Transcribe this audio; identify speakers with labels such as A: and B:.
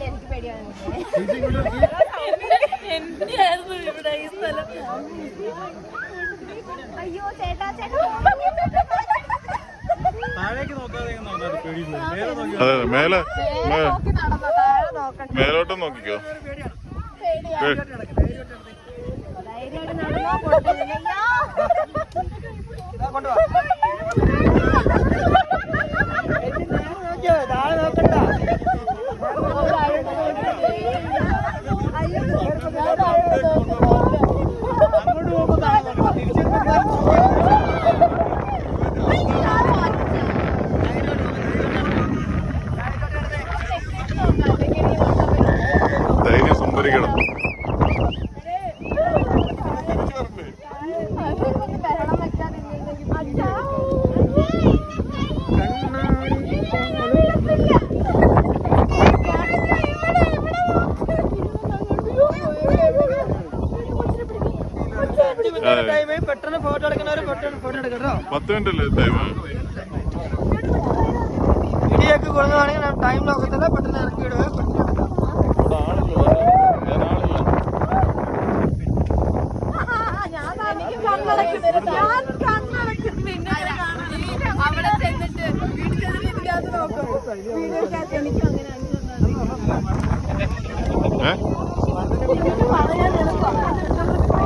A: എനിക്ക് പേടിയാണ്.
B: ഇവിടെ ഈ സ്ഥലം.
A: അയ്യോ ചേട്ടാ ചേട്ടാ
C: അതെ മേലോട്ടും നോക്കിക്കോ. ധൈര്യം സംഭരിക്കണം.
D: പെട്ടെന്ന് ഫോട്ടോ എടുക്കുന്നവര് ഫോട്ടോ എടുക്കട്ടോ.
C: 10 മിനിറ്റ് അല്ലേ ടൈം?
D: ഇടിയൊക്കെ കൊടുക്കുകയാണെങ്കിൽ ടൈം നോക്കത്തില്ല, പെട്ടെന്ന് ഇറക്കി വിടുക.
B: അവിടെ ചെന്നിട്ട് വീട്ടിൽ ചെന്നിട്ട് നോക്കും.